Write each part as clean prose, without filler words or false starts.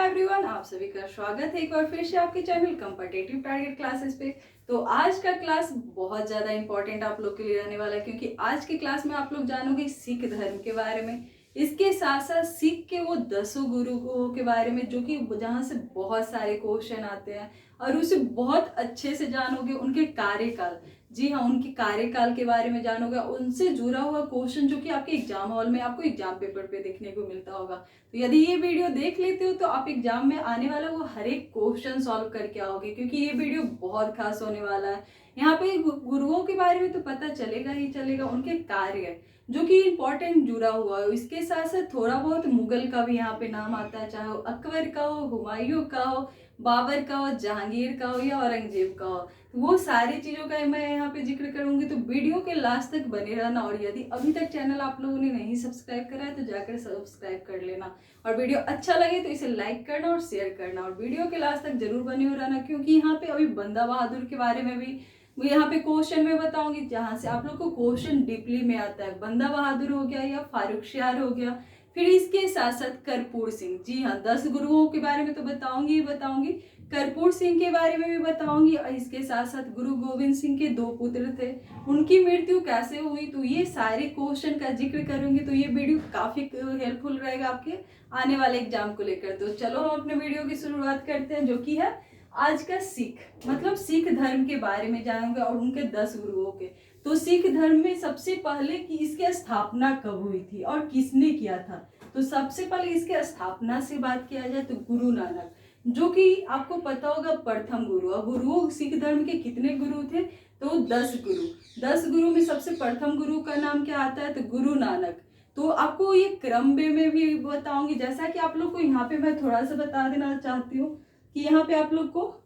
Everyone, आप सभी का स्वागत है एक बार फिर से आपके चैनल कॉम्पिटिटिव टारगेट क्लासेस पे। तो आज का क्लास बहुत ज़्यादा इंपॉर्टेंट आप लोग के लिए रहने वाला है, क्योंकि आज की क्लास में आप लोग जानोगे सिख धर्म के बारे में। इसके साथ साथ सिख के वो 10 गुरुओं के बारे में, जो कि जहाँ से बहुत सारे क्वेश्चन आते हैं, और उसे बहुत अच्छे से जानोगे। उनके कार्यकाल, जी हाँ, उनके कार्यकाल के बारे में जानोगे, उनसे जुड़ा हुआ क्वेश्चन जो कि आपके एग्जाम हॉल में आपको एग्जाम पेपर पे देखने को मिलता होगा। तो यदि ये वीडियो देख लेते हो तो आप एग्जाम में आने वाला वो हर एक क्वेश्चन सॉल्व करके आओगे, क्योंकि ये वीडियो बहुत खास होने वाला है। यहाँ पे गुरुओं के बारे में तो पता चलेगा ही चलेगा, उनके कार्य जो कि इंपॉर्टेंट जुड़ा हुआ है। इसके साथ साथ थोड़ा बहुत मुगल का भी यहाँ पे नाम आता है, चाहे वो अकबर का हो, हुमायूं का हो, बाबर का हो, जहांगीर का हो या औरंगजेब का हो। तो वो सारी चीजों का मैं यहाँ पे जिक्र करूंगी, तो वीडियो के लास्ट तक बने रहना। और यदि अभी तक चैनल आप लोगों ने नहीं सब्सक्राइब करा है तो जाकर सब्सक्राइब कर लेना, और वीडियो अच्छा लगे तो इसे लाइक करना और शेयर करना, और वीडियो के लास्ट तक जरूर बने हो रहना, क्योंकि यहाँ पे अभी बंदा बहादुर के बारे में भी मैं यहाँ पे क्वेश्चन में बताऊंगी, जहाँ से आप लोग को क्वेश्चन डीपली में आता है। बंदा बहादुर हो गया या फारुखशियार हो गया, फिर इसके साथ साथ कर्पूर सिंह, जी हाँ, 10 गुरुओं के बारे में तो बताऊंगी ही बताऊंगी, कर्पूर सिंह के बारे में भी बताऊंगी, और इसके साथ साथ गुरु गोविंद सिंह के 2 पुत्र थे, उनकी मृत्यु कैसे हुई, तो ये सारे क्वेश्चन का जिक्र करूंगी। तो ये वीडियो काफी हेल्पफुल रहेगा आपके आने वाले एग्जाम को लेकर। तो चलो हम अपने वीडियो की शुरुआत करते हैं, जो कि है आज का सिख, मतलब सिख धर्म के बारे में जानेंगे और उनके 10 गुरुओं के। तो सिख धर्म में सबसे पहले कि इसकी स्थापना कब हुई थी और किसने किया था, तो सबसे पहले इसके स्थापना से बात किया जाए तो गुरु नानक, जो कि आपको पता होगा प्रथम गुरु। और गुरुओं सिख धर्म के कितने गुरु थे, तो 10 गुरु। 10 गुरु में सबसे प्रथम गुरु का नाम क्या आता है, तो गुरु नानक। तो आपको ये क्रम में भी बताऊंगी, जैसा कि आप लोग को यहाँ पे मैं थोड़ा सा बता देना चाहती हूँ कि यहाँ पे आप लोग को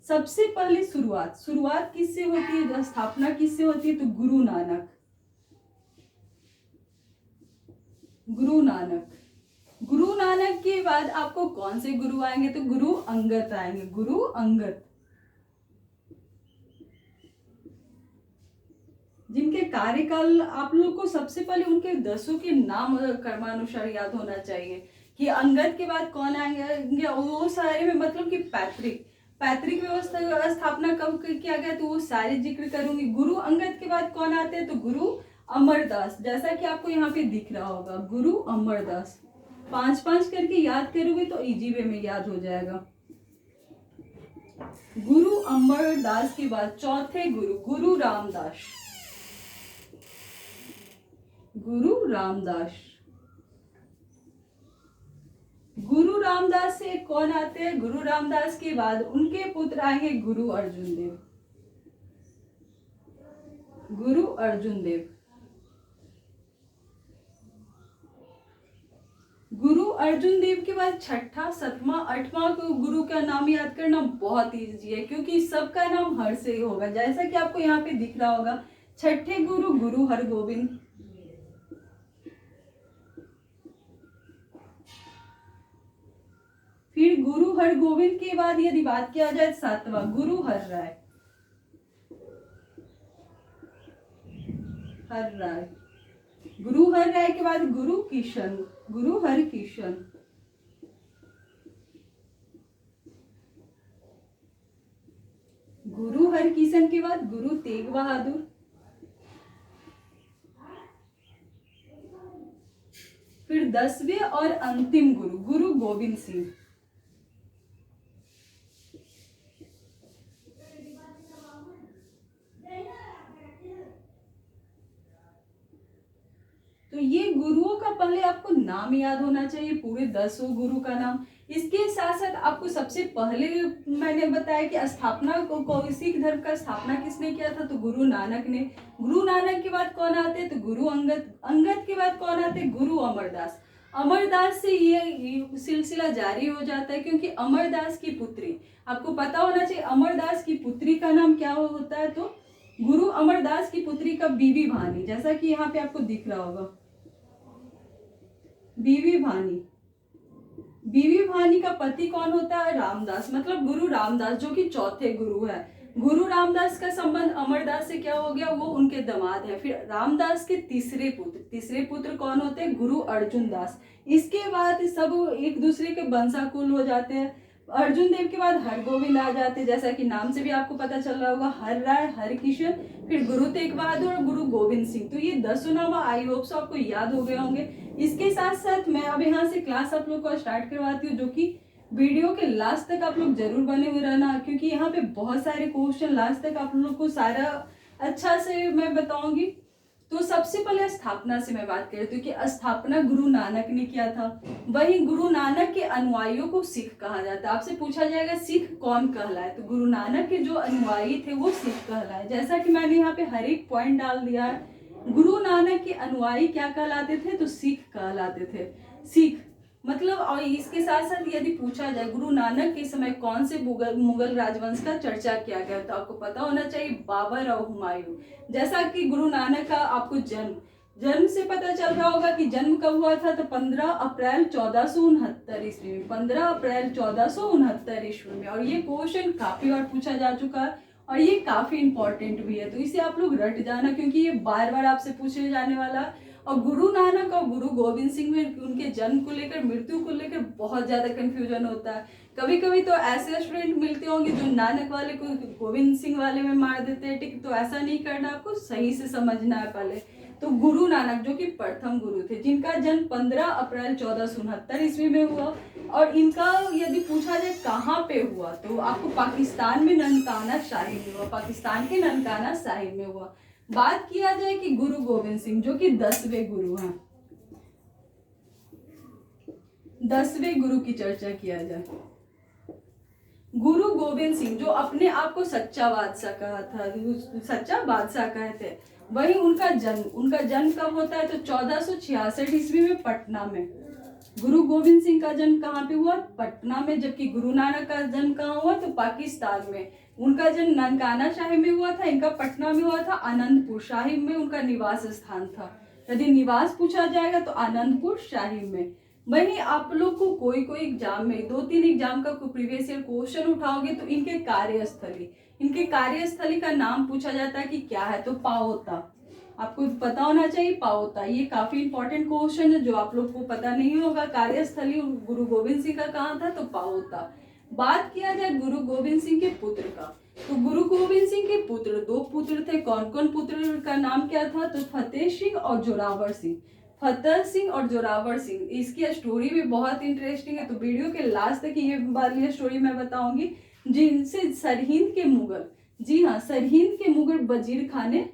सबसे पहले शुरुआत किससे होती है, स्थापना किससे होती है, तो गुरु नानक। गुरु नानक के बाद आपको कौन से गुरु आएंगे, तो गुरु अंगद आएंगे, गुरु अंगद, जिनके कार्यकाल आप लोग को सबसे पहले उनके 10 के नाम क्रमानुसार याद होना चाहिए कि अंगद के बाद कौन आएंगे। वो सारे में मतलब कि पैतृक व्यवस्था स्थापना कब किया गया, तो वो सारे जिक्र करूंगी। गुरु अंगद के बाद कौन आते हैं, तो गुरु अमरदास, जैसा कि आपको यहाँ पे दिख रहा होगा, गुरु अमरदास। 5-5 करके याद करोगे तो इजी वे में याद हो जाएगा। गुरु अमरदास के बाद चौथे गुरु गुरु रामदास, गुरु रामदास। गुरु रामदास से कौन आते हैं, गुरु रामदास के बाद उनके पुत्र आएंगे गुरु अर्जुन देव, गुरु अर्जुन देव। गुरु अर्जुन देव के बाद छठा, सातवां, 8वां गुरु का नाम याद करना बहुत इजी है, क्योंकि सबका नाम हर से ही होगा, जैसा कि आपको यहाँ पे दिख रहा होगा। छठे गुरु गुरु हरगोविंद, फिर गुरु हरगोविंद के बाद यदि बात किया जाए 7वां गुरु हर राय, गुरु हर राय के बाद गुरु किशन, गुरु हर किशन। गुरु हर किशन के बाद गुरु तेग बहादुर, फिर 10वें और अंतिम गुरु गुरु गोविंद सिंह। तो ये गुरुओं का पहले आपको नाम याद होना चाहिए, पूरे 10 गुरु का नाम। इसके साथ साथ आपको सबसे पहले मैंने बताया कि स्थापना को सिख धर्म का स्थापना किसने किया था, तो गुरु नानक ने। गुरु नानक के बाद कौन आते, तो गुरु अंगद। अंगद के बाद कौन आते, गुरु अमरदास। अमरदास से ये सिलसिला जारी हो जाता है, क्योंकि अमरदास की पुत्री, आपको पता होना चाहिए अमरदास की पुत्री का नाम क्या होता है, तो गुरु अमरदास की पुत्री का बीबी भानी, जैसा कि यहाँ पे आपको दिख रहा होगा, बीबी भानी। बीबी भानी का पति कौन होता है, रामदास, मतलब गुरु रामदास, जो कि चौथे गुरु है। गुरु रामदास का संबंध अमरदास से क्या हो गया, वो उनके दामाद है। फिर रामदास के तीसरे पुत्र कौन होते हैं, गुरु अर्जुन दास। इसके बाद सब एक दूसरे के वंशाकुल हो जाते हैं। अर्जुन देव के बाद हरगोविंद आ जाते हैं, जैसा कि नाम से भी आपको पता चल रहा होगा, हर राय, हर किशन, फिर गुरु तेग बहादुर और गुरु गोविंद सिंह। तो ये 10 नाम आई होप सो आपको याद हो गए होंगे। इसके साथ साथ मैं अब यहाँ से क्लास आप लोग को स्टार्ट करवाती हूँ, जो कि वीडियो के लास्ट तक आप लोग जरूर बने हुए रहना, क्योंकि यहाँ पे बहुत सारे क्वेश्चन लास्ट तक आप लोग को सारा अच्छा से मैं बताऊंगी। तो सबसे पहले स्थापना से मैं बात कर रही थी कि स्थापना गुरु नानक ने किया था। वही गुरु नानक के अनुयायियों को सिख कहा जाता है। आपसे पूछा जाएगा सिख कौन कहलाए, तो गुरु नानक के जो अनुयायी थे वो सिख कहलाए। जैसा कि मैंने यहाँ पे हर एक पॉइंट डाल दिया है। गुरु नानक के अनुयायी क्या कहलाते थे, तो सिख कहलाते थे। सिख मतलब, और इसके साथ साथ यदि पूछा जाए गुरु नानक के समय कौन से मुगल राजवंश का चर्चा किया गया, तो आपको पता होना चाहिए बाबर और हुमायूं। जैसा कि गुरु नानक का आपको जन्म से पता चल रहा होगा कि जन्म कब हुआ था, तो 15 अप्रैल 1469 ईस्वी में, 15 अप्रैल 1469 ईस्वी में। और ये क्वेश्चन काफी बार पूछा जा चुका है और ये काफी इंपॉर्टेंट भी है, तो इसे आप लोग रट जाना, क्योंकि ये बार बार आपसे पूछे जाने वाला है। और गुरु नानक और गुरु गोविंद सिंह में उनके जन्म को लेकर, मृत्यु को लेकर बहुत ज्यादा कंफ्यूजन होता है। कभी कभी तो ऐसे स्टूडेंट मिलते होंगे जो नानक वाले को गोविंद सिंह वाले में मार देते हैं, ठीक। तो ऐसा नहीं करना, आपको सही से समझना है पहले। तो गुरु नानक जो कि प्रथम गुरु थे, जिनका जन्म 15 अप्रैल 1469 ईस्वी में हुआ। और इनका यदि पूछा जाए कहाँ पे हुआ, तो आपको पाकिस्तान में ननकाना साहिब में हुआ, पाकिस्तान के ननकाना साहिब में हुआ। बात किया जाए कि गुरु गोविंद सिंह जो कि 10वें गुरु हैं, 10वें गुरु की चर्चा किया जाए। गुरु गोविंद सिंह जो अपने आप को सच्चा बादशाह कहा था, सच्चा बादशाह कहते, वही उनका जन्म कब होता है, तो 1466 ईस्वी में पटना में। गुरु गोविंद सिंह का जन्म कहाँ पे हुआ, पटना में। जबकि गुरु नानक का जन्म कहाँ हुआ, तो पाकिस्तान में। उनका जन्म ननकाना साहिब में हुआ था, इनका पटना में हुआ था। आनंदपुर साहिब में उनका निवास स्थान था। यदि निवास पूछा जाएगा तो आनंदपुर साहिब में। वहीं आप लोग को कोई एग्जाम में 2-3 एग्जाम का प्रीवियस ईयर क्वेश्चन उठाओगे तो इनके कार्यस्थली का नाम पूछा जाता है कि क्या है, तो पाओता। आपको पता होना चाहिए पाओता। ये काफी इंपॉर्टेंट क्वेश्चन है जो आप लोग को पता नहीं होगा। कार्यस्थली गुरु गोविंद सिंह का कहाँ था, तो पाओता। बात किया जाए गुरु गोविंद सिंह के पुत्र का, तो गुरु गोविंद सिंह के पुत्र 2 पुत्र थे। कौन कौन पुत्र का नाम क्या था, तो फतेह सिंह और जोरावर सिंह। फतेह सिंह और जोरावर सिंह, इसकी स्टोरी भी बहुत इंटरेस्टिंग है, तो वीडियो के लास्ट तक ये वाली स्टोरी मैं बताऊंगी। जिनसे सरहिंद के मुगल, जी हाँ, सरहिंद के मुगल वजीर खान ने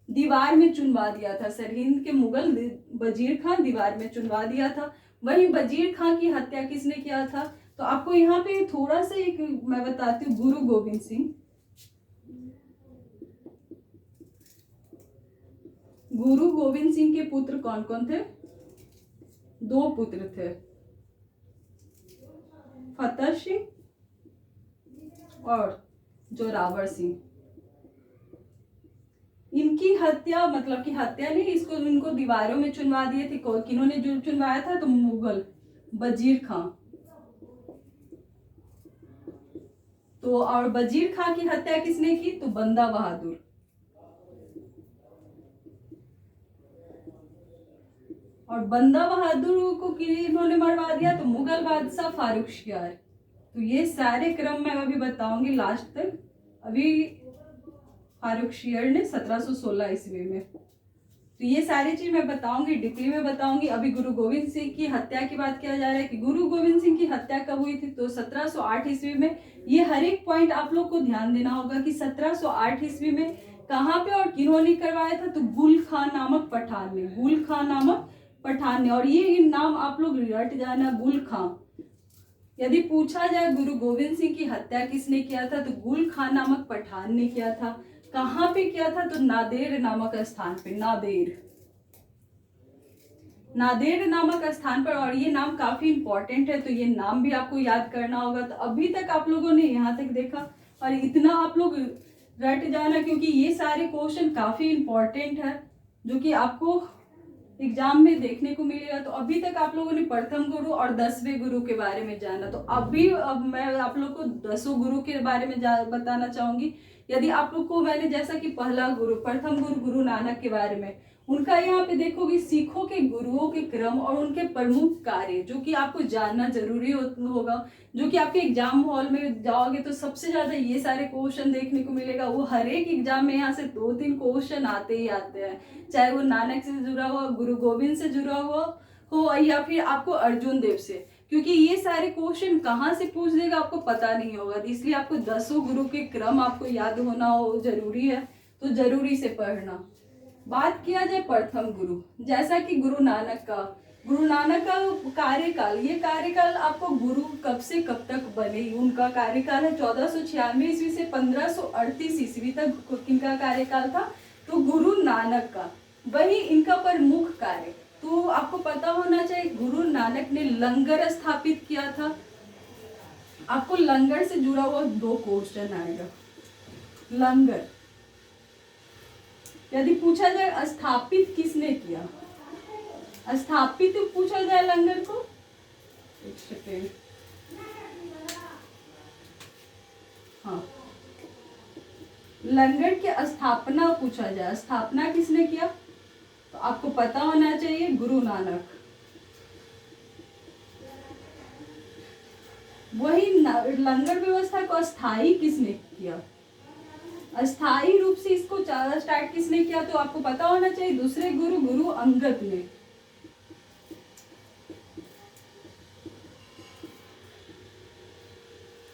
दीवार में चुनवा दिया था। सरहिंद के मुगल वजीर खान दीवार में चुनवा दिया था। वही वजीर खान की हत्या किसने किया था, तो आपको यहाँ पे थोड़ा सा एक मैं बताती हूँ। गुरु गोविंद सिंह के पुत्र कौन कौन थे, 2 पुत्र थे, फतेह सिंह और जोरावर सिंह। इनकी हत्या, मतलब कि हत्या नहीं, इनको दीवारों में चुनवा दिए थे। किन्होंने जो चुनवाया था, तो मुगल वजीर खान। तो और वजीर खान की हत्या किसने की, तो बंदा बहादुर। और बंदा बहादुर को इन्होंने मरवा दिया, तो मुगल बादशाह फारुखशियार। तो ये सारे क्रम मैं अभी बताऊंगी लास्ट तक। अभी फारुखशियार ने 1716 ईस्वी में, तो ये सारी चीज मैं बताऊंगी, डीपली में बताऊंगी। अभी गुरु गोविंद सिंह की हत्या की बात किया जा रहा है कि गुरु गोविंद सिंह की हत्या कब हुई थी, तो 1708 ईस्वी में। ये हर एक पॉइंट आप लोग को ध्यान देना होगा कि 1708 ईस्वी में कहाँ पे और किन्होंने करवाया था, तो गुल खान नामक पठान ने। और ये नाम आप लोग रट जाना, गुल खान। यदि पूछा जाए गुरु गोविंद सिंह की हत्या किसने किया था, तो गुल खान नामक पठान ने किया था। कहाँ पे किया था, तो नादेर नामक स्थान पे, नादेर नामक स्थान पर। और ये नाम काफी इंपॉर्टेंट है, तो ये नाम भी आपको याद करना होगा। तो अभी तक आप लोगों ने यहाँ तक देखा और इतना आप लोग रट जाना, क्योंकि ये सारे क्वेश्चन काफी इंपॉर्टेंट है जो कि आपको एग्जाम में देखने को मिलेगा। तो अभी तक आप लोगों ने प्रथम गुरु और 10वें गुरु के बारे में जाना, तो अब मैं आप लोग को 10 गुरु के बारे में बताना चाहूंगी। यदि आप लोग को मैंने जैसा कि पहला गुरु, प्रथम गुरु गुरु नानक के बारे में, उनका यहाँ पे देखोगे सिखों के गुरुओं के क्रम और उनके प्रमुख कार्य जो कि आपको जानना जरूरी होगा, जो कि आपके एग्जाम हॉल में जाओगे तो सबसे ज्यादा ये सारे क्वेश्चन देखने को मिलेगा। वो हर एक एग्जाम में यहाँ से 2-3 क्वेश्चन आते ही आते हैं, चाहे वो नानक से जुड़ा हुआ, गुरु गोविंद से जुड़ा हुआ हो या फिर आपको अर्जुन देव से, क्योंकि ये सारे क्वेश्चन कहाँ से पूछ देगा आपको पता नहीं होगा। तो इसलिए आपको 10 गुरु के क्रम आपको याद होना हो जरूरी है, तो जरूरी से पढ़ना। बात किया जाए प्रथम गुरु, जैसा कि गुरु नानक का कार्यकाल, ये कार्यकाल आपको गुरु कब से कब तक बने, उनका कार्यकाल है 1496 ईस्वी से 1538 ईस्वी तक इनका कार्यकाल था, तो गुरु नानक का। वही इनका प्रमुख कार्य तो आपको पता होना चाहिए, गुरु नानक ने लंगर स्थापित किया था। आपको लंगर से जुड़ा हुआ 2 क्वेश्चन आएगा। लंगर यदि पूछा जाए स्थापित किसने किया, स्थापित पूछा जाए लंगर को, एक सेकेंड, हाँ, लंगर की स्थापना पूछा जाए, स्थापना किसने किया, तो आपको पता होना चाहिए गुरु नानक। वही लंगर व्यवस्था को स्थायी किसने किया, अस्थायी रूप से इसको स्टार्ट किसने किया, तो आपको पता होना चाहिए दूसरे गुरु गुरु अंगद ने।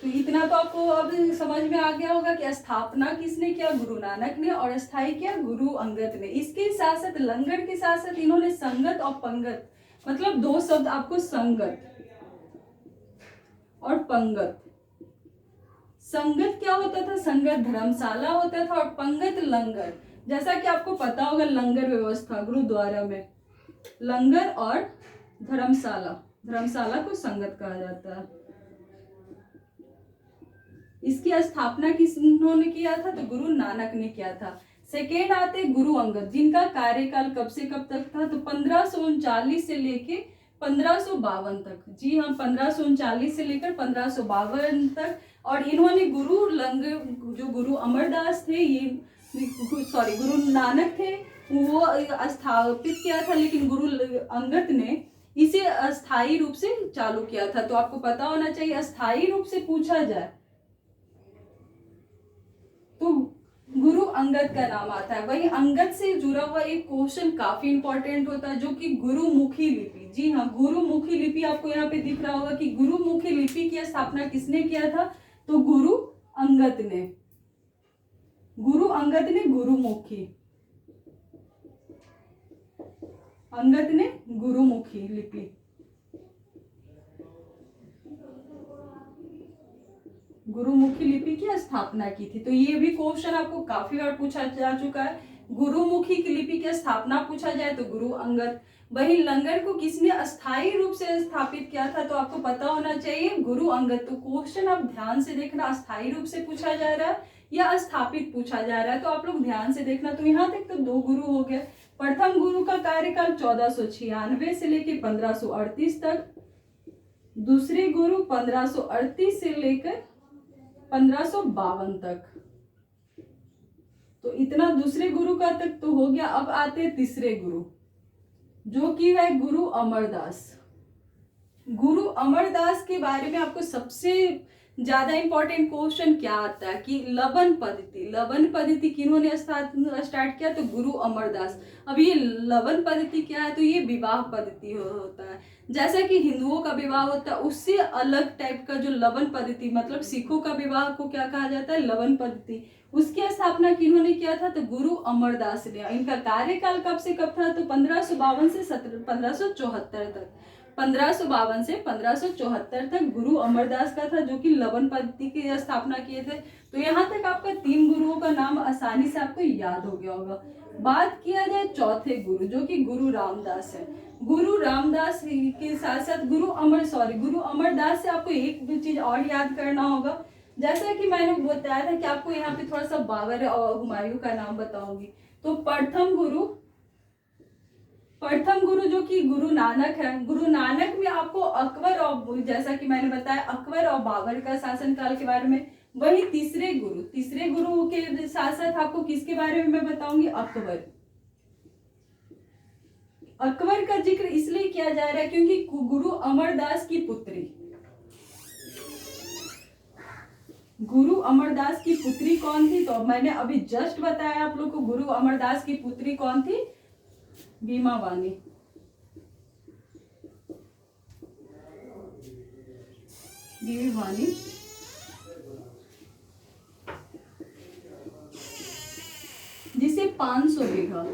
तो इतना तो आपको अब समझ में आ गया होगा कि स्थापना किसने किया, गुरु नानक ने, और अस्थायी किया गुरु अंगद ने। इसके साथ साथ लंगर के साथ साथ इन्होंने संगत और पंगत, मतलब 2 शब्द आपको, संगत और पंगत। संगत क्या होता था, संगत धर्मशाला होता था, और पंगत लंगर। जैसा कि आपको पता होगा लंगर व्यवस्था गुरुद्वारा में, लंगर और धर्मशाला, धर्मशाला को संगत कहा जाता है। इसकी स्थापना किसने किया था, तो गुरु नानक ने किया था। सेकेंड आते गुरु अंगद, जिनका कार्यकाल कब से कब तक था, तो 1539 से लेके 1552 तक। जी हाँ, 1539 से लेकर 1552 तक। और इन्होंने गुरु जो गुरु अमरदास थे, गुरु नानक थे, वो स्थापित किया था, लेकिन गुरु अंगद ने इसे अस्थायी रूप से चालू किया था। तो आपको पता होना चाहिए, अस्थायी रूप से पूछा जाए तो गुरु अंगद का नाम आता है। वही अंगद से जुड़ा हुआ एक क्वेश्चन काफी इंपॉर्टेंट होता है, जो कि गुरुमुखी लिपि। जी हाँ, गुरुमुखी लिपि आपको यहाँ पे दिख रहा होगा कि गुरुमुखी लिपि की स्थापना किसने किया था, तो गुरु अंगद ने। गुरु अंगद ने गुरुमुखी, अंगद ने गुरुमुखी लिपि, गुरुमुखी लिपि की स्थापना की थी। तो ये भी क्वेश्चन आपको काफी बार पूछा जा चुका है। गुरुमुखी की लिपि की स्थापना पूछा जाए तो गुरु अंगद। वही लंगर को किसने अस्थायी रूप से स्थापित किया था, तो आपको पता होना चाहिए गुरु अंगद। तो क्वेश्चन आप ध्यान से देखना, अस्थायी रूप से पूछा जा रहा है या स्थापित पूछा जा रहा है, तो आप लोग ध्यान से देखना। तो यहाँ तक तो 2 गुरु हो गए। प्रथम गुरु का कार्यकाल 1496 से लेकर 1538 तक, दूसरे गुरु 1538 से लेकर 1552 तक। तो इतना दूसरे गुरु का तक तो हो गया। अब आते हैं तीसरे गुरु, जो कि है गुरु अमरदास। गुरु अमरदास के बारे में आपको सबसे ज्यादा इंपॉर्टेंट क्वेश्चन क्या आता है कि लवन पद्धति किन्होंने स्टार्ट किया, तो गुरु अमरदास। अब ये लवन पद्धति क्या है, तो ये विवाह पद्धति होता है। जैसा कि हिंदुओं का विवाह होता है, उससे अलग टाइप का जो लवन पद्धति, मतलब सिखों का विवाह को क्या कहा जाता है, लवन पद्धति। उसकी स्थापना किन्होंने किया था, तो गुरु अमरदास ने। इनका कार्यकाल कब से कब था, तो 1552 से 1574 तक। 1552 से 1574 तक गुरु अमरदास का था, जो कि लवन पद्धति की स्थापना किए थे। तो यहाँ तक आपका 3 गुरुओं का नाम आसानी से आपको याद हो गया होगा। बात किया जाए चौथे गुरु, जो कि गुरु रामदास है। गुरु रामदास के साथ साथ गुरु अमरदास से आपको एक चीज और याद करना होगा। जैसा कि मैंने बताया था कि आपको यहाँ पे थोड़ा सा बाबर और हुमायूं का नाम बताऊंगी। तो प्रथम गुरु प्रथम गुरु जो कि गुरु नानक है, गुरु नानक में आपको अकबर और, जैसा कि मैंने बताया, अकबर और बाबर का शासनकाल के बारे में। वही तीसरे गुरु के साथ साथ आपको किसके बारे में मैं बताऊंगी, अकबर का जिक्र इसलिए किया जा रहा है क्योंकि गुरु अमरदास की पुत्री कौन थी, तो मैंने अभी जस्ट बताया आप लोग को, गुरु अमरदास की पुत्री कौन थी, भीमावानी। जिसे 500 बीघा,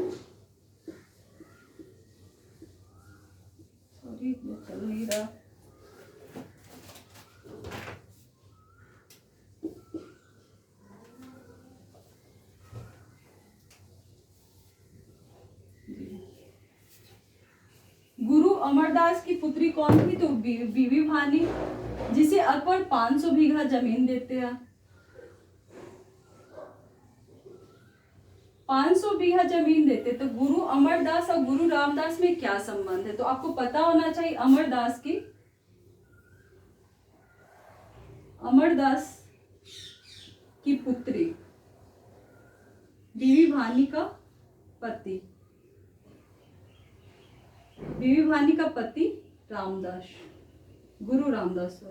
सॉरी चल नहीं रहा, गुरु अमरदास की पुत्री कौन थी, तो बीबी भानी, जिसे अकबर 500 बीघा जमीन देते हैं। 500 बीघा जमीन देते, तो गुरु अमरदास और गुरु रामदास में क्या संबंध है, तो आपको पता होना चाहिए अमरदास की पुत्री बीबी भानी का पति रामदास, गुरु रामदास।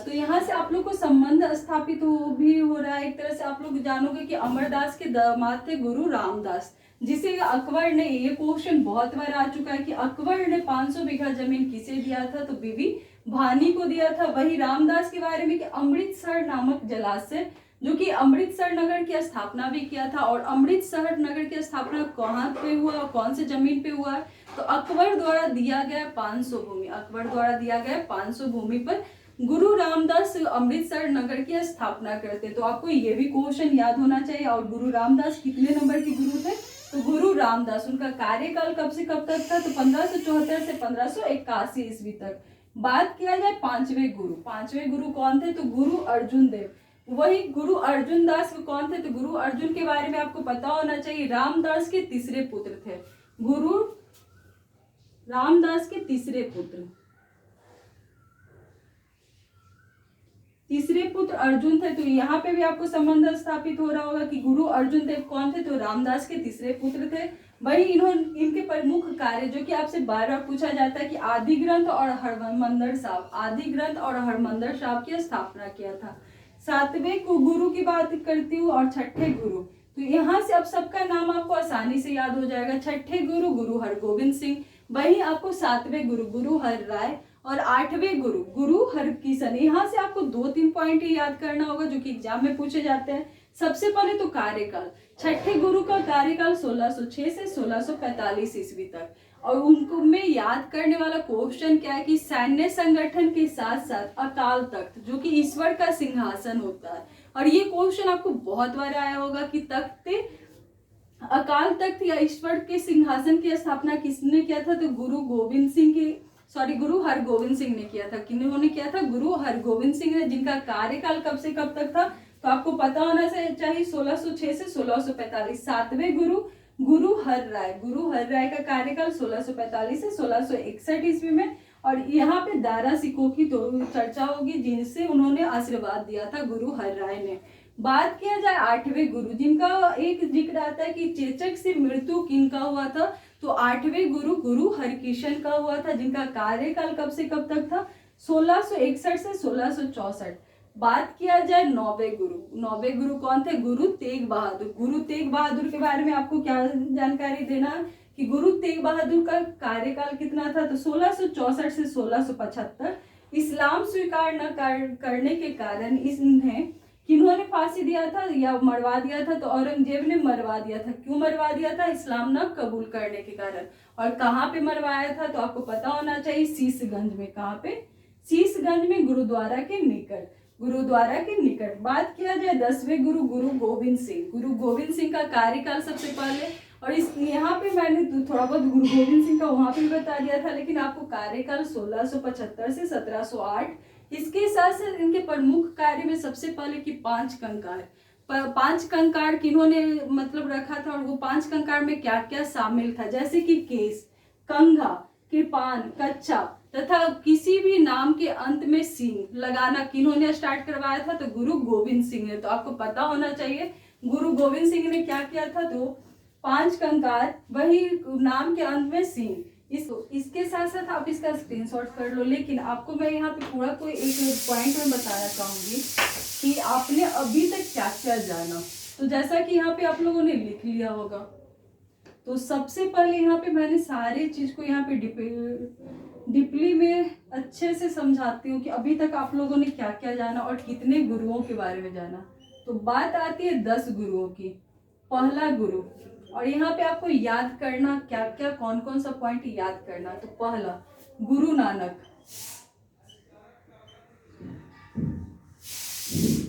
तो यहाँ से आप लोग को संबंध स्थापित हो रहा है। एक तरह से आप लोग जानोगे कि अमरदास के दामाद थे गुरु रामदास, जिसे अकबर ने, ये क्वेश्चन बहुत बार आ चुका है कि अकबर ने 500 बीघा जमीन किसे दिया था, तो बीबी भानी को दिया था। वही रामदास के बारे में कि अमृतसर नामक जलाशय, जो कि अमृतसर नगर की स्थापना भी किया था। और अमृतसर नगर की स्थापना कहाँ पे हुआ और कौन से जमीन पे हुआ, तो अकबर द्वारा दिया गया 500 भूमि पर गुरु रामदास अमृतसर नगर की स्थापना करते। तो आपको ये भी क्वेश्चन याद होना चाहिए। और गुरु रामदास कितने नंबर के गुरु थे, तो गुरु रामदास, उनका कार्यकाल कब से कब तक था, तो 1574 से 1581 ईस्वी तक। बात किया जाए पांचवें गुरु कौन थे, तो गुरु अर्जुन देव। वही गुरु अर्जुन दास कौन थे, तो गुरु अर्जुन के बारे में आपको पता होना चाहिए, रामदास के तीसरे पुत्र थे। गुरु रामदास के तीसरे पुत्र अर्जुन थे। तो यहाँ पे भी आपको संबंध स्थापित हो रहा होगा कि गुरु अर्जुन देव कौन थे, तो रामदास के तीसरे पुत्र थे। वही इनके प्रमुख कार्य, जो कि आपसे बार बार पूछा जाता है कि आदि ग्रंथ और हरमंदिर साहिब की स्थापना किया था। सातवें गुरु की बात करती हूँ और छठे गुरु, तो यहाँ से अब सबका नाम आपको आसानी से याद हो जाएगा। छठे गुरु हरगोविंद सिंह, वही आपको सातवें गुरु हर राय, और आठवें गुरु हरकिशन। यहाँ से आपको 2-3 पॉइंट याद करना होगा जो कि एग्जाम में पूछे जाते हैं। सबसे पहले तो कार्यकाल, छठे गुरु का कार्यकाल 1606 से 1645 ईस्वी तक। और उनको में याद करने वाला क्वेश्चन क्या है कि सैन्य संगठन के साथ साथ अकाल तख्त, जो कि ईश्वर का सिंहासन होता है। और ये क्वेश्चन आपको बहुत बार आया होगा कि अकाल तख्त या ईश्वर के सिंहासन की स्थापना किसने किया था, तो गुरु हरगोविंद सिंह ने किया था। किन्होंने किया था, गुरु हरगोविंद सिंह ने, जिनका कार्यकाल कब से कब तक था, तो आपको पता होना चाहिए 1606 से 1645। सातवें गुरु हर राय का कार्यकाल 1645 से 1661 ईस्वी में। और यहाँ पे दारा सिकों की तो चर्चा होगी, जिनसे उन्होंने आशीर्वाद दिया था गुरु हर राय ने। बात किया जाए आठवें गुरु, जिनका एक जिक्र आता है कि चेचक से मृत्यु किनका हुआ था, तो आठवें गुरु हरकिशन का हुआ था, जिनका कार्यकाल कब से कब तक था, 1661 से 1664। बात किया जाए नौवें गुरु कौन थे, गुरु तेग बहादुर के बारे में आपको क्या जानकारी देना कि गुरु तेग बहादुर का कार्यकाल कितना था, तो 1664 से 1675। इस्लाम स्वीकार न करने के कारण इन्हें किन्होंने फांसी दिया था या मरवा दिया था, तो औरंगजेब ने मरवा दिया था। क्यों मरवा दिया था, इस्लाम न कबूल करने के कारण। और कहाँ पे मरवाया था, तो आपको पता होना चाहिए शीशगंज में। कहाँ पे, शीशगंज में, गुरुद्वारा के निकट। बात किया जाए 10वें गुरु गोविंद सिंह का कार्यकाल सबसे पहले, और इस यहाँ पे मैंने थोड़ा बहुत गुरु गोविंद सिंह का वहां पे बता दिया था, लेकिन आपको कार्यकाल 1675 से 1708। इसके साथ साथ इनके प्रमुख कार्य में सबसे पहले कि 5 कंकार, पांच कंकाड़ किन्होंने मतलब रखा था, और वो पांच कंकाड़ में क्या क्या शामिल था, जैसे कि केस, कंघा, कृपान, कच्चा तथा किसी भी नाम के अंत में सींग लगाना किन्होंने स्टार्ट करवाया था, तो गुरु गोविंद सिंह ने। तो आपको पता होना चाहिए गुरु गोविंद सिंह ने क्या किया था, तो पांच कंकाड़ वही नाम के अंत में सींग। इसके साथ साथ आप इसका स्क्रीनशॉट कर लो, लेकिन आपको मैं यहाँ पे पूरा कोई एक पॉइंट में बताना चाहूंगी कि आपने अभी तक क्या क्या जाना। तो जैसा कि यहाँ पे आप लोगों ने लिख लिया होगा, तो सबसे पहले यहाँ पे मैंने सारी चीज को यहाँ पे डीपली में अच्छे से समझाती हूँ कि अभी तक आप लोगों ने क्या क्या जाना और कितने गुरुओं के बारे में जाना। तो बात आती है 10 गुरुओं की। पहला गुरु, और यहाँ पे आपको याद करना क्या क्या कौन कौन सा पॉइंट याद करना। तो पहला गुरु नानक,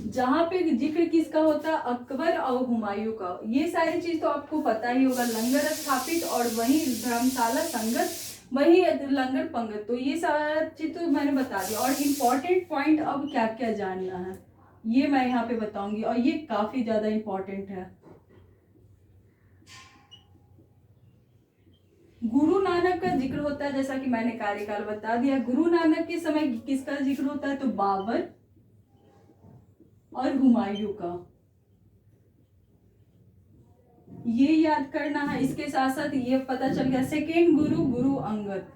जहां पे जिक्र किसका होता है, अकबर और हुमायूं का। ये सारी चीज तो आपको पता ही होगा, लंगर स्थापित और वही धर्मशाला संगत, वही लंगर पंगत, तो ये सारा चीज तो मैंने बता दिया। और इम्पोर्टेंट पॉइंट अब क्या क्या जानना है ये मैं यहाँ पे बताऊंगी, और ये काफी ज्यादा इम्पोर्टेंट है। गुरु नानक का जिक्र होता है, जैसा कि मैंने कार्यकाल बता दिया। गुरु नानक के समय किसका जिक्र होता है, तो बाबर और हुमायूं का, ये याद करना है। इसके साथ साथ ये पता चल गया सेकेंड गुरु, गुरु अंगद,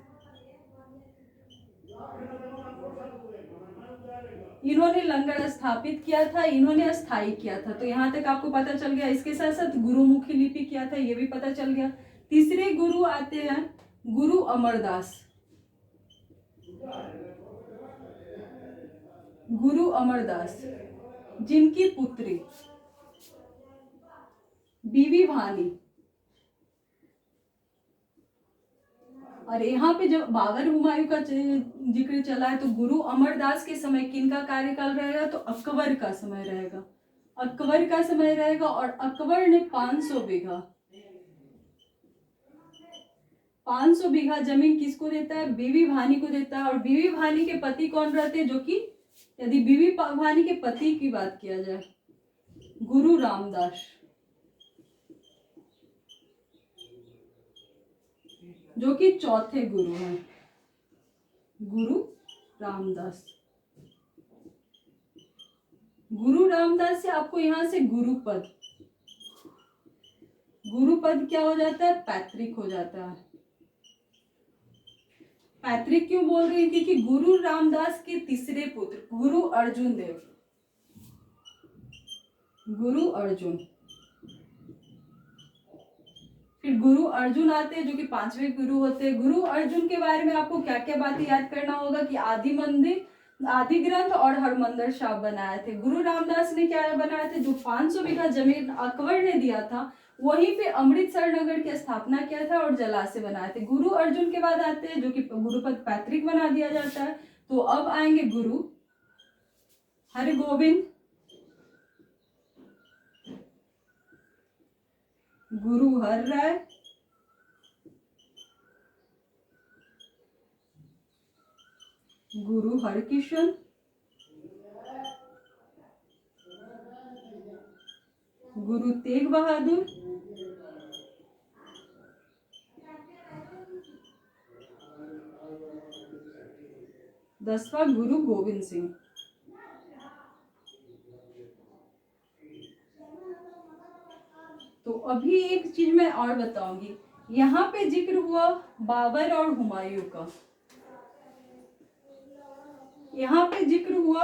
इन्होंने लंगर स्थापित किया था, इन्होंने स्थायी किया था, तो यहां तक आपको पता चल गया। इसके साथ साथ गुरुमुखी लिपि किया था, ये भी पता चल गया। तीसरे गुरु आते हैं गुरु अमरदास। गुरु अमरदास जिनकी पुत्री बीबी भानी, और यहाँ पे जब बाबर हुमायूं का जिक्र चला है, तो गुरु अमरदास के समय किनका कार्यकाल रहेगा, तो अकबर का समय रहेगा। अकबर का समय रहेगा, और अकबर ने 500 बीघा जमीन किसको देता है, बीबी भानी को देता है। और बीबी भानी के पति कौन रहते हैं, जो कि यदि बीबी भानी के पति की बात किया जाए, गुरु रामदास, जो कि चौथे गुरु हैं, गुरु रामदास। गुरु रामदास से आपको यहां से गुरुपद, गुरुपद क्या हो जाता है, पैतृक हो जाता है। पैतृक क्यों बोल रही है, क्योंकि गुरु रामदास के तीसरे पुत्र गुरु अर्जुन देव, गुरु अर्जुन, फिर गुरु अर्जुन आते हैं जो कि 5वें गुरु होते हैं। गुरु अर्जुन के बारे में आपको क्या क्या बातें याद करना होगा कि आदि मंदिर, आदि ग्रंथ और हरमंदिर साहिब बनाए थे। गुरु रामदास ने क्या बनाए थे, जो 500 बीघा जमीन अकबर ने दिया था, वहीं पे अमृतसर नगर की स्थापना किया था और जलाशय बनाए थे। गुरु अर्जुन के बाद आते हैं जो कि गुरुपद पैतृक बना दिया जाता है। तो अब आएंगे गुरु हरगोविंद, गुरु हर राय, गुरु हरकिशन, गुरु तेग बहादुर, दसवां गुरु गोविंद सिंह। तो अभी एक चीज मैं और बताऊंगी, यहाँ पे जिक्र हुआ बाबर और हुमायूं का, यहाँ पे जिक्र हुआ,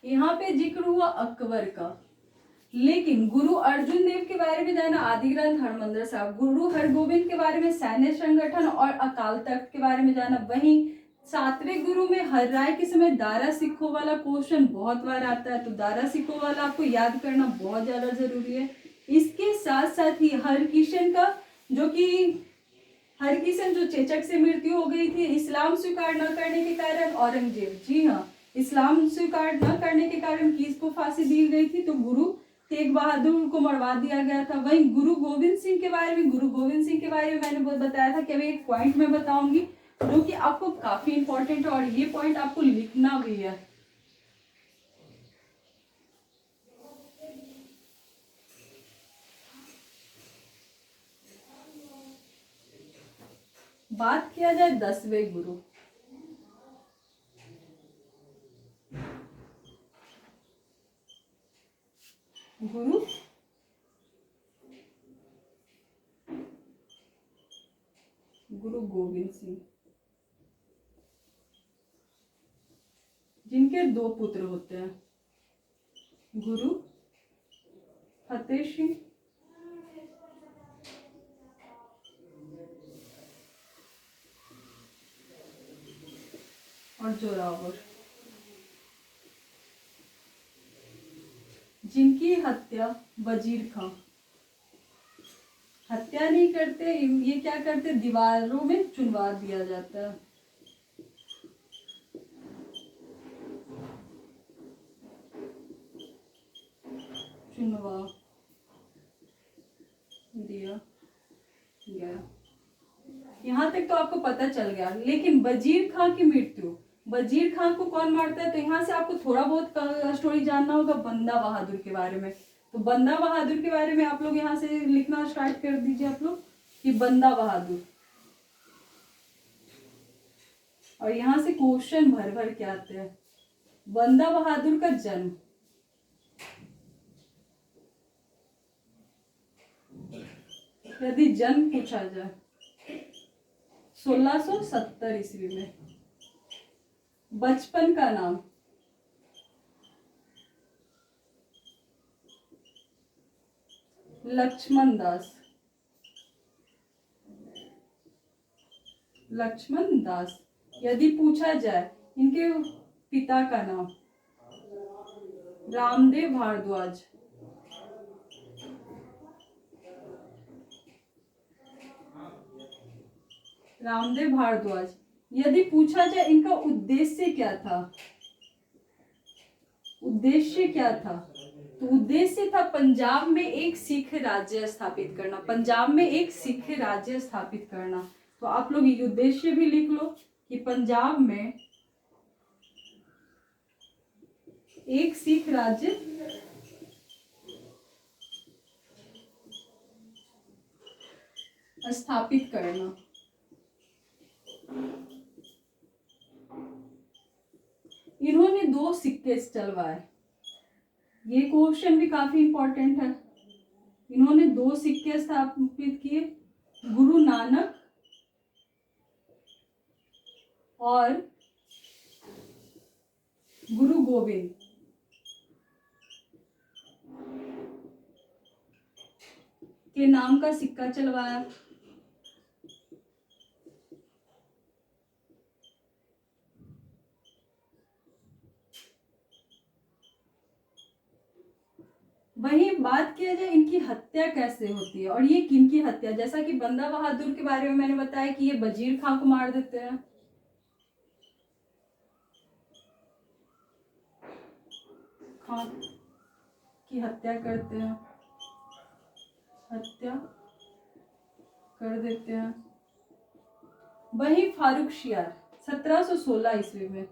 यहाँ पे जिक्र हुआ अकबर का, लेकिन गुरु अर्जुन देव के बारे में जाना आदि ग्रंथ हरमंदिर साहिब, गुरु हरगोविंद के बारे में सैन्य संगठन और अकाल तख्त के बारे में जाना। वहीं 7वें गुरु में हर राय के समय दारा सिक्खों वाला क्वेश्चन बहुत बार आता है, तो दारा सिक्खों वाला आपको याद करना बहुत ज्यादा जरूरी है। इसके साथ साथ ही हरकिशन का, जो कि हरकिशन जो चेचक से मृत्यु हो गई थी इस्लाम स्वीकार न करने के कारण, औरंगजेब, जी हाँ, इस्लाम स्वीकार न करने के कारण किसको फांसी दी गई थी, तो गुरु तेग बहादुर को मरवा दिया गया था। वहीं गुरु गोविंद सिंह के बारे में, गुरु गोविंद सिंह के बारे में मैंने बहुत बताया था कि अभी एक पॉइंट में बताऊंगी जो कि आपको काफी इंपॉर्टेंट है, और ये पॉइंट आपको लिखना भी है। बात किया जाए 10वें गुरु, गुरु गुरु गोविंद सिंह, जिनके 2 पुत्र होते हैं, गुरु फतेह सिंह और जोरावर, जिनकी हत्या वजीर खां, हत्या नहीं करते, ये क्या करते, दीवारों में चुनवा दिया जाता है, चुनवा दिया गया। यहाँ तक तो आपको पता चल गया। लेकिन वजीर खां की मृत्यु, वजीर खां को कौन मारता है, तो यहाँ से आपको थोड़ा बहुत स्टोरी जानना होगा बंदा बहादुर के बारे में। तो बंदा बहादुर के बारे में आप लोग यहाँ से लिखना स्टार्ट कर दीजिए आप लोग कि बंदा बहादुर, और यहाँ से क्वेश्चन भर भर के आते हैं। बंदा बहादुर का जन्म यदि जन्म पूछा जाए 1670 ईस्वी में। बचपन का नाम लक्ष्मण दास, लक्ष्मण दास। यदि पूछा जाए इनके पिता का नाम रामदेव भारद्वाज, रामदेव भारद्वाज। यदि पूछा जाए इनका उद्देश्य क्या था, उद्देश्य क्या था, तो उद्देश्य था पंजाब में एक सिख राज्य स्थापित करना, पंजाब में एक सिख राज्य स्थापित करना। तो आप लोग ये उद्देश्य भी लिख लो कि पंजाब में एक सिख राज्य स्थापित करना। इन्होंने 2 सिक्के चलवाए, ये क्वेश्चन भी काफी इंपॉर्टेंट है। इन्होंने 2 सिक्के स्थापित किए, गुरु नानक और गुरु गोविंद। के नाम का सिक्का चलवाया। वही बात किया जाए इनकी हत्या कैसे होती है और ये किनकी हत्या, जैसा कि बंदा बहादुर के बारे में मैंने बताया कि ये वजीर खां को मार देते हैं। खां की हत्या करते हैं, हत्या कर देते हैं। वही फारूक शियार 1716 ईस्वी में,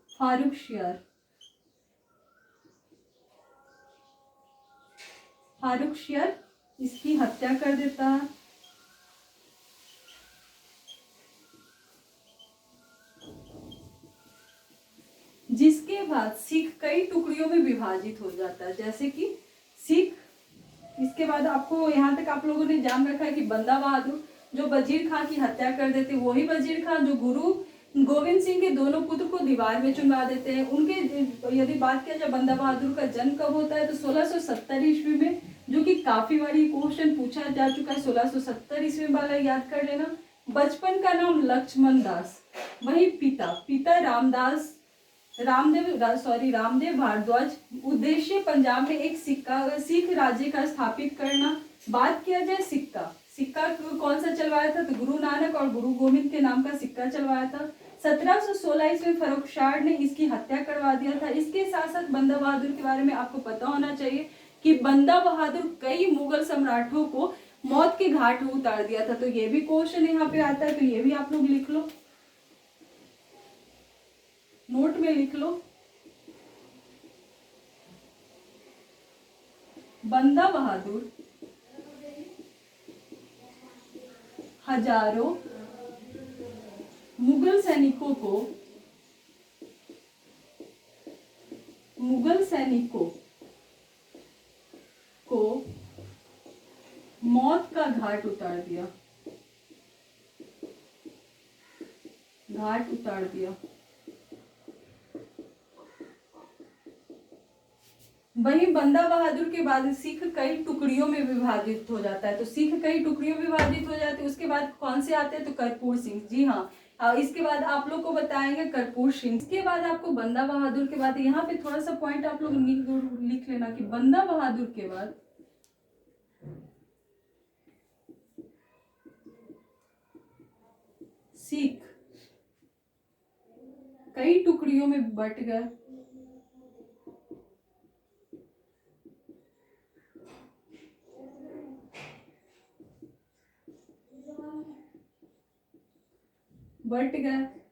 फारूक शियार, फारूक शियार इसकी हत्या कर देता है। जिसके बाद सिख कई टुकड़ियों में विभाजित हो जाता है, जैसे कि सिख। इसके बाद आपको यहाँ तक आप लोगों ने जान रखा है कि बंदा बहादुर जो वजीर खां की हत्या कर देते, वही वजीर खां जो गुरु गोविंद सिंह के दोनों पुत्र को दीवार में चुनवा देते हैं। उनके यदि बात किया जाए बंदा बहादुर का जन्म कब होता है, तो 1670 ईस्वी में, जो कि काफी बारी क्वेश्चन पूछा जा चुका है। 1670 ईस्वी वाला याद कर लेना। बचपन का नाम लक्ष्मण दास। वही पिता रामदेव भारद्वाज। उद्देश्य पंजाब में एक सिख राज्य का स्थापित करना। बात किया जाए सिक्का कौन सा चलवाया था, तो गुरु नानक और गुरु गोविंद के नाम का सिक्का चलवाया था। 1716 ईस्वी फारूक शाह ने इसकी हत्या करवा दिया था। इसके साथ साथ बंदा बहादुर के बारे में आपको पता होना चाहिए कि बंदा बहादुर कई मुगल सम्राटों को मौत के घाट उतार दिया था। तो ये भी क्वेश्चन यहाँ पे आता है, तो ये भी आप लोग लिख लो, नोट में लिख लो। बंदा बहादुर हजारों मुगल सैनिकों को मौत का घाट उतार दिया। वहीं बंदा बहादुर के बाद सिख कई टुकड़ियों में विभाजित हो जाता है। तो सिख कई टुकड़ियों में विभाजित हो जाते हैं। उसके बाद कौन से आते हैं? तो कर्पूर सिंह। जी हाँ, इसके बाद आप लोग को बताएंगे कर्पूर सिंह। इसके बाद आपको बंदा बहादुर के बाद यहाँ पे थोड़ा सा पॉइंट आप लोग लिख लेना कि बंदा बहादुर के बाद सिख कई टुकड़ियों में बट गए।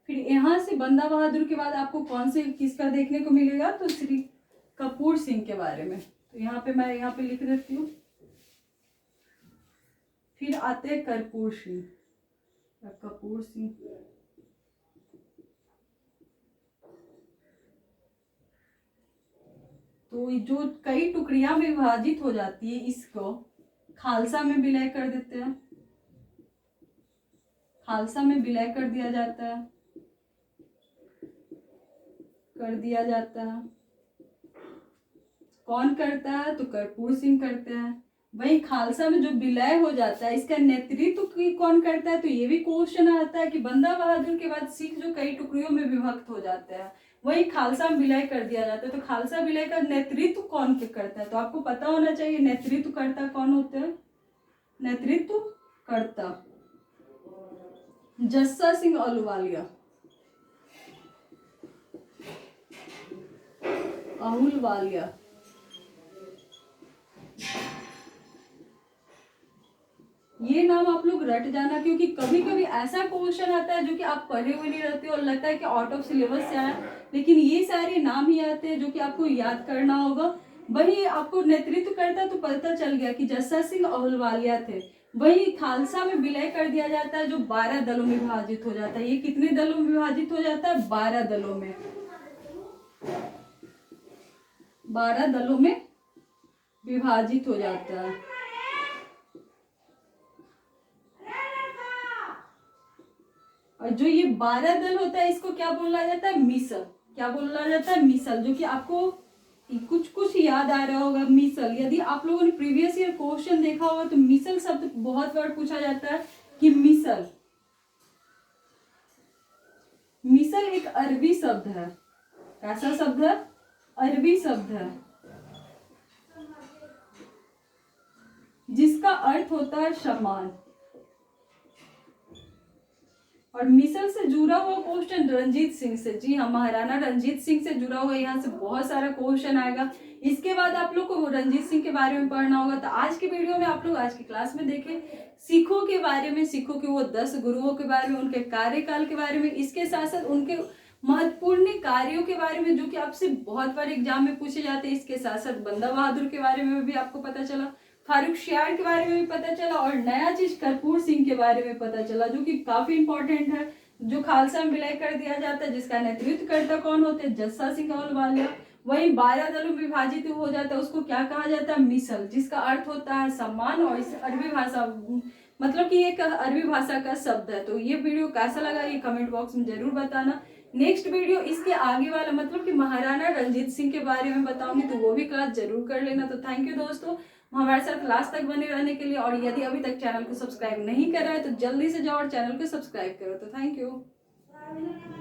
फिर यहाँ से बंदा बहादुर के बाद आपको कौन से किसका देखने को मिलेगा? तो श्री कपूर सिंह के बारे में। तो यहाँ पे मैं यहाँ पे लिख देती हूँ। फिर आते हैं कपूर सिंह। तो जो कई टुकड़ियां में विभाजित हो जाती है, इसको खालसा में विलय कर देते हैं। खालसा में विलय कर दिया जाता है। कौन करता है? तो कर्पूर सिंह करते हैं। वही खालसा में जो विलय हो जाता है, इसका नेतृत्व कौन करता है? तो ये भी क्वेश्चन आता है कि बंदा बहादुर के बाद सिख जो कई टुकड़ियों में विभक्त हो जाते हैं, वही खालसा में विलय कर दिया जाता है। तो खालसा विलय का नेतृत्व कौन करता है? तो आपको पता होना चाहिए नेतृत्व करता कौन होते हैं। नेतृत्व करता जस्सा सिंह अहलूवालिया। ये नाम आप लोग रट जाना, क्योंकि कभी कभी ऐसा क्वेश्चन आता है जो कि आप पढ़े हुए नहीं रहते और लगता है कि आउट ऑफ सिलेबस से आया, लेकिन ये सारे नाम ही आते हैं जो कि आपको याद करना होगा। वही आपको नेतृत्व करता तो पता चल गया कि जस्सा सिंह अहलूवालिया थे। वही खालसा में विलय कर दिया जाता है, जो 12 दलों में विभाजित हो जाता है। ये कितने दलों में विभाजित हो जाता है? 12 दलों में। 12 दलों में विभाजित हो जाता है। और जो ये 12 दल होता है, इसको क्या बोला जाता है? मिसल। क्या बोला जाता है? मिसल। जो कि आपको कुछ याद आ रहा होगा। मिसल, यदि आप लोगों ने प्रीवियस ईयर क्वेश्चन देखा होगा तो मिसल शब्द बहुत बार पूछा जाता है कि मिसल एक अरबी शब्द है। कैसा शब्द है? अरबी शब्द है, जिसका अर्थ होता है सम्मान। और मिसल से जुड़ा हुआ क्वेश्चन रंजीत सिंह से। जी हाँ, महाराणा रंजीत सिंह से जुड़ा हुआ यहाँ से बहुत सारा क्वेश्चन आएगा। इसके बाद आप लोग को रंजीत सिंह के बारे में पढ़ना होगा। तो आज की वीडियो में आप लोग आज की क्लास में देखें सिखों के बारे में, सिखों के वो 10 गुरुओं के बारे में, उनके कार्यकाल के बारे में, इसके साथ साथ उनके महत्वपूर्ण कार्यों के बारे में जो कि आपसे बहुत बार एग्जाम में पूछे जाते हैं। इसके साथ साथ बंदा बहादुर के बारे में भी आपको पता चला, फारुखशियार के बारे में भी पता चला, और नया चीज कर्पूर सिंह के बारे में पता चला जो कि काफी इंपॉर्टेंट है। जो खालसा में विलय कर दिया जाता है, जिसका नेतृत्व करता कौन होते हैं? जस्सा सिंह अहलूवालिया। वही 12 दलों में विभाजित हो जाता है, उसको क्या कहा जाता है? मिसल, जिसका अर्थ होता है सम्मान। और इस अरबी भाषा मतलब कि एक अरबी भाषा का शब्द है। तो ये वीडियो कैसा लगा ये कमेंट बॉक्स में जरूर बताना। नेक्स्ट वीडियो इसके आगे वाला मतलब कि महाराणा रंजीत सिंह के बारे में बताऊंगी, तो वो भी क्लास जरूर कर लेना। तो थैंक यू दोस्तों हमारे साथ लास्ट तक बने रहने के लिए। और यदि अभी तक चैनल को सब्सक्राइब नहीं करा है तो जल्दी से जाओ और चैनल को सब्सक्राइब करो। तो थैंक यू।